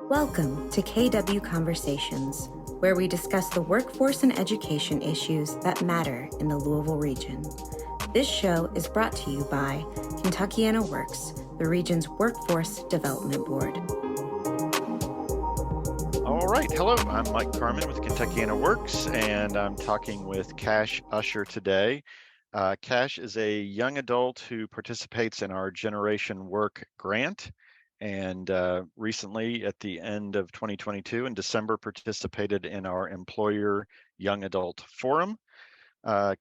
Welcome to KW Conversations, where we discuss the workforce and education issues that matter in the Louisville region. This show is brought to you by KentuckianaWorks, the region's workforce development board. All right. Hello, I'm Mike Karman with KentuckianaWorks, and I'm talking with Usher today. Cash is a young adult who participates in our Generation Work grant, and recently at the end of 2022 in December participated in our Employer Young Adult Forum.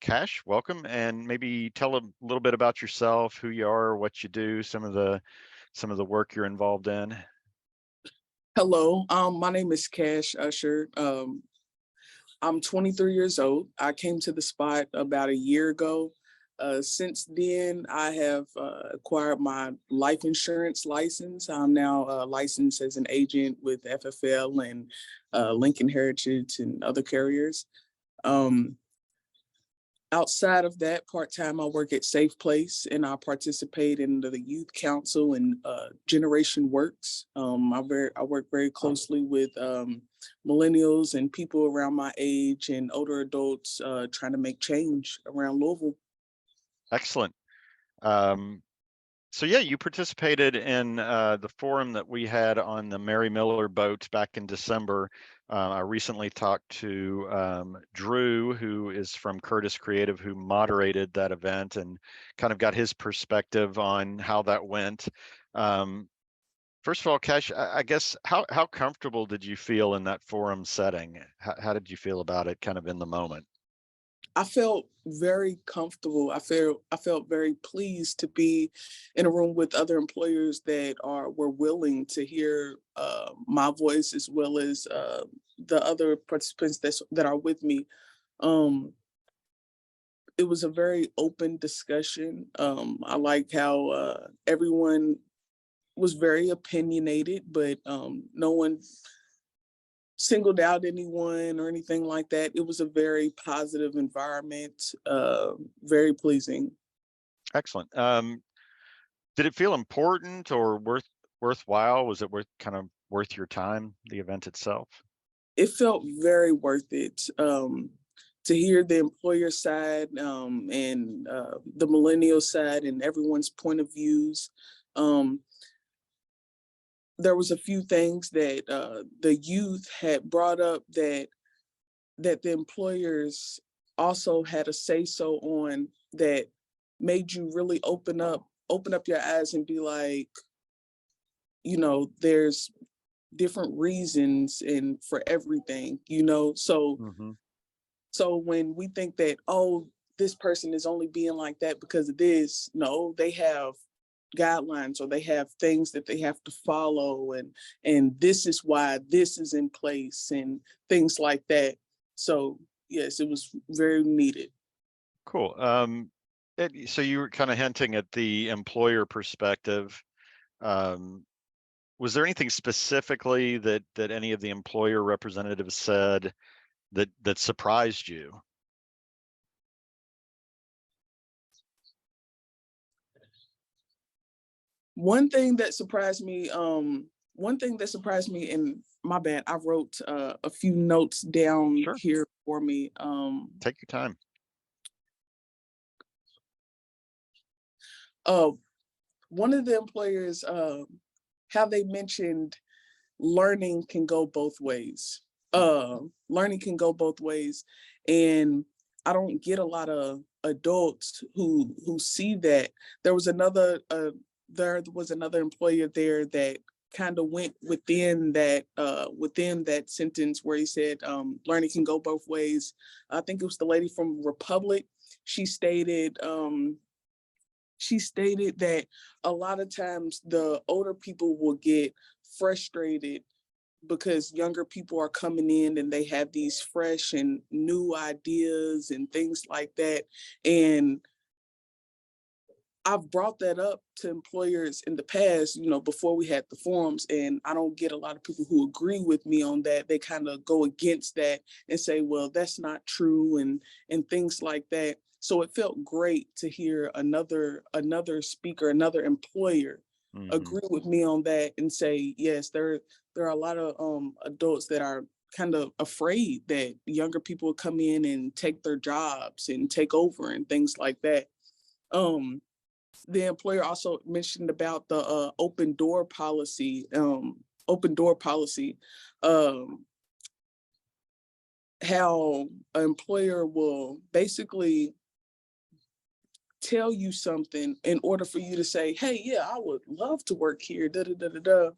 Cash, welcome, and maybe tell a little bit about yourself, who you are, what you do, some of the work you're involved in. Hello, my name is Cash Usher. I'm 23 years old. I came to the spot about a year ago. Since then, I have acquired my life insurance license. I'm now licensed as an agent with FFL and Lincoln Heritage and other carriers. Outside of that, part-time, I work at Safe Place and I participate in the Youth Council and Generation Works. I work very closely with millennials and people around my age and older adults trying to make change around Louisville. Excellent. So yeah, you participated in the forum that we had on the Mary Miller boat back in December. I recently talked to Drew, who is from Curtis Creative, who moderated that event and kind of got his perspective on how that went. First of all, Cash, I guess, how comfortable did you feel in that forum setting? How did you feel about it kind of in the moment? I felt very comfortable. I felt very pleased to be in a room with other employers that were willing to hear my voice as well as the other participants that are with me. It was a very open discussion. I like how everyone was very opinionated, but no one singled out anyone or anything like that. It was a very positive environment, very pleasing. Excellent. Did it feel important or worthwhile? Was it worth your time, the event itself? It felt very worth it to hear the employer side and the millennial side and everyone's point of views. There was a few things that the youth had brought up that the employers also had a say-so on that made you really open up your eyes and be like, you know, there's different reasons and for everything, you know. So so when we think that, oh, this person is only being like that because of this, no, they have guidelines or they have things that they have to follow and this is why this is in place and things like that. So yes, it was very needed. Cool. So you were kind of hinting at the employer perspective. Was there anything specifically that any of the employer representatives said that surprised you? One thing that surprised me, and my bad, I wrote a few notes down Sure. here for me. Take your time. One of the employers, how they mentioned learning can go both ways. Learning can go both ways. And I don't get a lot of adults who see that. There was another employer there that kind of went within that sentence where he said learning can go both ways. I think it was the lady from Republic. She stated that a lot of times the older people will get frustrated because younger people are coming in and they have these fresh and new ideas and things like that. And I've brought that up to employers in the past, you know, before we had the forums, and I don't get a lot of people who agree with me on that. They kind of go against that and say, well, that's not true and things like that. So it felt great to hear another speaker, another employer Hmm. agree with me on that and say, yes, there are a lot of adults that are kind of afraid that younger people will come in and take their jobs and take over and things like that. Um, the employer also mentioned about the open door policy. Open door policy. Um, how an employer will basically tell you something in order for you to say, hey, yeah, I would love to work here. Da, da, da, da, da.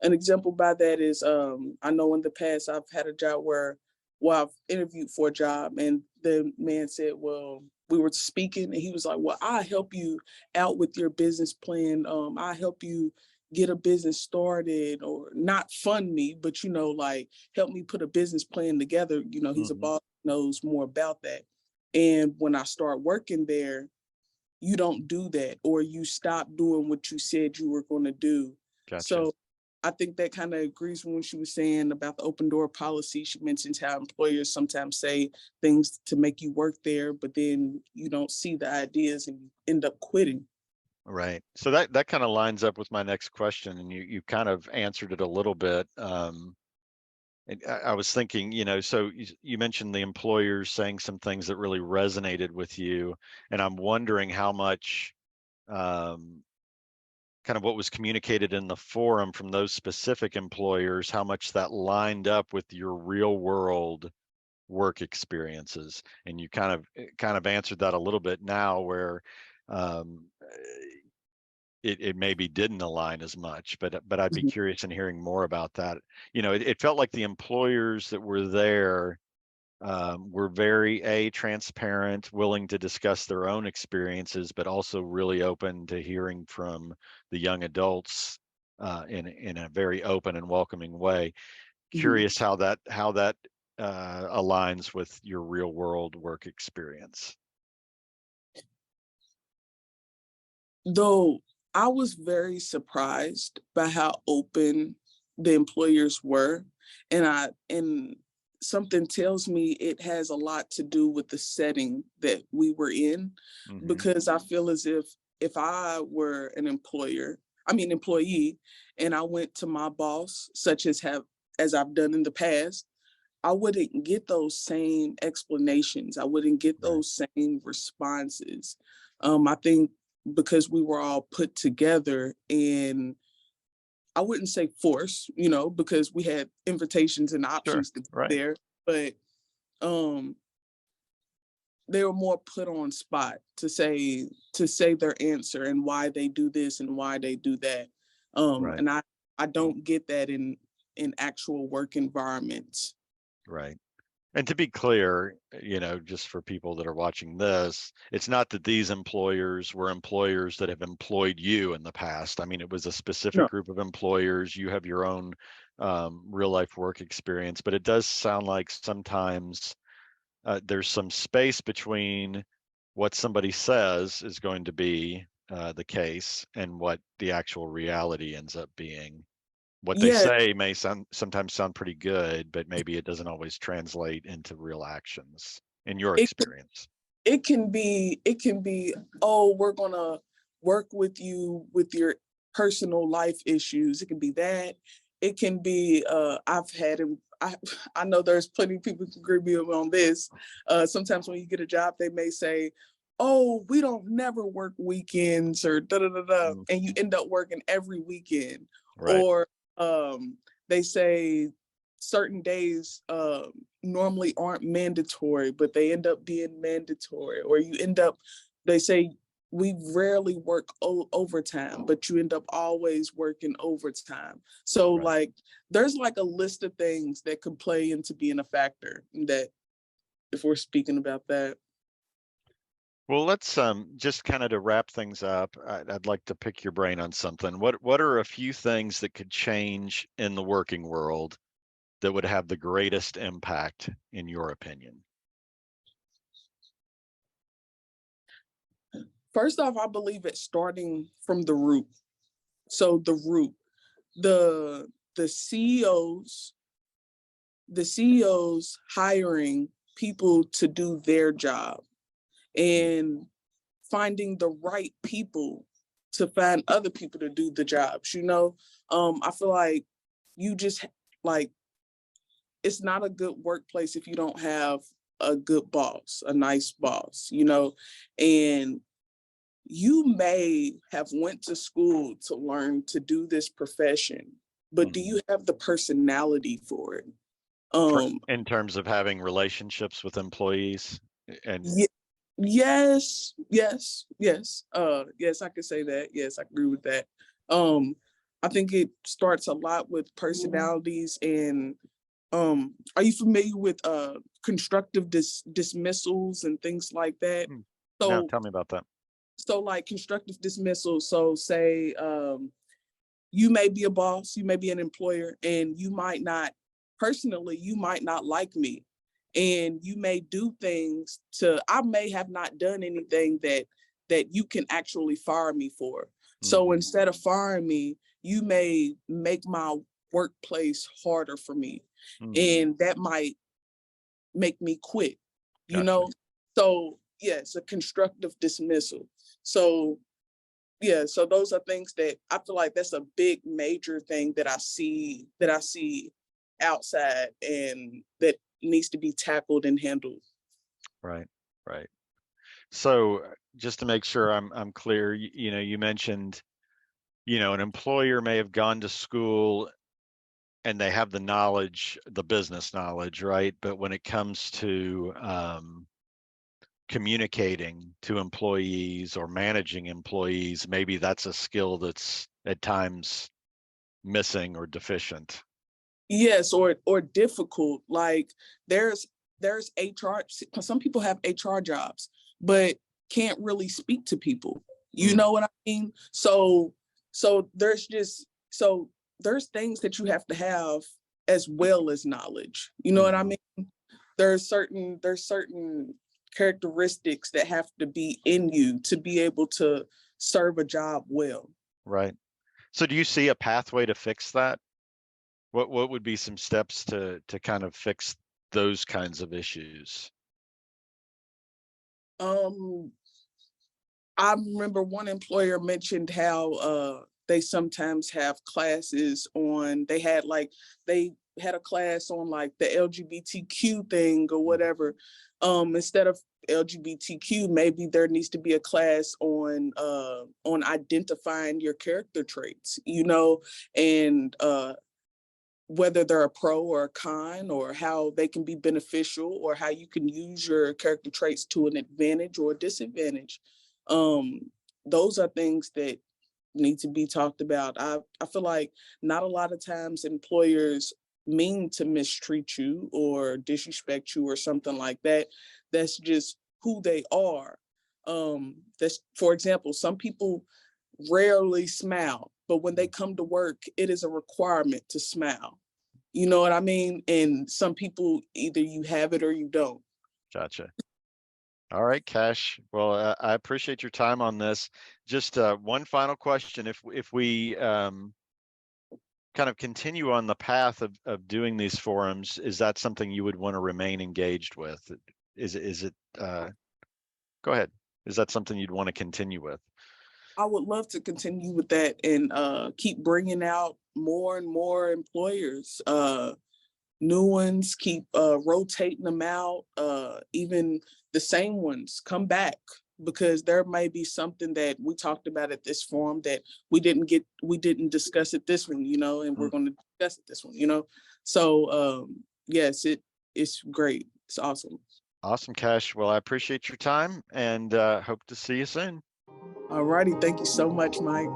An example by that is I know in the past I've had a job where, well, I've interviewed for a job and the man said, well, we were speaking and he was like, well, I'll help you out with your business plan. I'll help you get a business started, or not fund me, but, like help me put a business plan together. He's a Hmm. boss, knows more about that. And when I start working there, you don't do that, or you stop doing what you said you were going to do. Gotcha. So I think that kind of agrees with when she was saying about the open door policy. She mentions how employers sometimes say things to make you work there, but then you don't see the ideas and you end up quitting. Right. So that kind of lines up with my next question, and you kind of answered it a little bit. And I was thinking, so you mentioned the employers saying some things that really resonated with you, and I'm wondering how much um, kind of what was communicated in the forum from those specific employers, how much that lined up with your real world work experiences. And you kind of answered that a little bit now, where um, it maybe didn't align as much, but I'd be Mhm. curious in hearing more about that. It felt like the employers that were there were very transparent, willing to discuss their own experiences, but also really open to hearing from the young adults in a very open and welcoming way. Mhm. Curious how that aligns with your real world work experience. Though I was very surprised by how open the employers were. And something tells me it has a lot to do with the setting that we were in, Hmm. because I feel as if I were an employee, and I went to my boss, such as I've done in the past, I wouldn't get those same explanations. I wouldn't get Right. those same responses. I think because we were all put together, and I wouldn't say force, because we had invitations and Sure. options to be Right. there, but um, they were more put on spot to say their answer and why they do this and why they do that. Right. And I don't get that in actual work environments. Right. And to be clear, just for people that are watching this, it's not that these employers were employers that have employed you in the past. I mean, it was a specific No. group of employers. You have your own real life work experience, but it does sound like sometimes there's some space between what somebody says is going to be the case and what the actual reality ends up being. What they Yeah, say may sometimes sound pretty good, but maybe it doesn't always translate into real actions in your it experience. it can be, oh, we're gonna work with you with your personal life issues. It can be that. It can be I know there's plenty of people who can agree with me on this. Sometimes when you get a job, they may say, oh, we don't never work weekends, or da da da da, Mm. and you end up working every weekend. Right. Or they say certain days normally aren't mandatory, but they end up being mandatory. Or they say we rarely work overtime, but you end up always working overtime. So Right. like there's like a list of things that could play into being a factor, that if we're speaking about that. Well, let's just kind of to wrap things up, I'd like to pick your brain on something. What are a few things that could change in the working world that would have the greatest impact in your opinion? First off, I believe it's starting from the root. So the root, the the CEOs, the CEOs hiring people to do their job, Mm. and finding the right people to find other people to do the jobs, you know? I feel like you just like, it's not a good workplace if you don't have a good boss, a nice boss, you know? And you may have went to school to learn to do this profession, but do you have the personality for it? In terms of having relationships with employees and yes, I can say that. Yes, I agree with that. I think it starts a lot with personalities. And are you familiar with constructive dismissals and things like that? No, tell me about that. So like constructive dismissal, so say you may be a boss, you may be an employer, and you might not like me. And you may do things I may have not done anything that you can actually fire me for. So instead of firing me, you may make my workplace harder for me. And that might make me quit, you know? So yeah, it's a constructive dismissal. So yeah, so those are things that I feel like that's a big major thing that I see outside and that needs to be tackled and handled. Right. So just to make sure I'm clear, you know, you mentioned, you know, an employer may have gone to school and they have the knowledge, the business knowledge, right? But when it comes to communicating to employees or managing employees, maybe that's a skill that's at times missing or deficient. Yes, or difficult. Like there's HR. Some people have HR jobs, but can't really speak to people. You know what I mean? So there's things that you have to have as well as knowledge. You know what I mean? There's certain characteristics that have to be in you to be able to serve a job well. Right. So do you see a pathway to fix that? What would be some steps to kind of fix those kinds of issues? I remember one employer mentioned how they sometimes have classes on, they had a class on like the LGBTQ thing or whatever. Instead of LGBTQ, maybe there needs to be a class on identifying your character traits, you know, and whether they're a pro or a con, or how they can be beneficial, or how you can use your character traits to an advantage or a disadvantage. Those are things that need to be talked about. I feel like not a lot of times employers mean to mistreat you or disrespect you or something like that. That's just who they are. That's, for example, some people rarely smile, but when they come to work, it is a requirement to smile. You know what I mean? And some people, either you have it or you don't. Gotcha. All right, Cash. Well, I appreciate your time on this. Just one final question. If we kind of continue on the path of doing these forums, is that something you would want to remain engaged with? Is it go ahead. Is that something you'd want to continue with? I would love to continue with that and keep bringing out more and more employers, new ones, keep rotating them out, even the same ones come back, because there may be something that we talked about at this forum that we didn't discuss at this one, you know, and we're going to discuss it this one, you know. So yes, it's great. It's awesome. Awesome, Cash. Well, I appreciate your time and hope to see you soon. All righty. Thank you so much, Mike.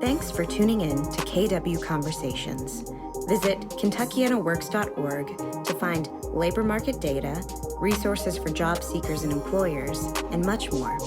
Thanks for tuning in to KW Conversations. Visit KentuckianaWorks.org to find labor market data, resources for job seekers and employers, and much more.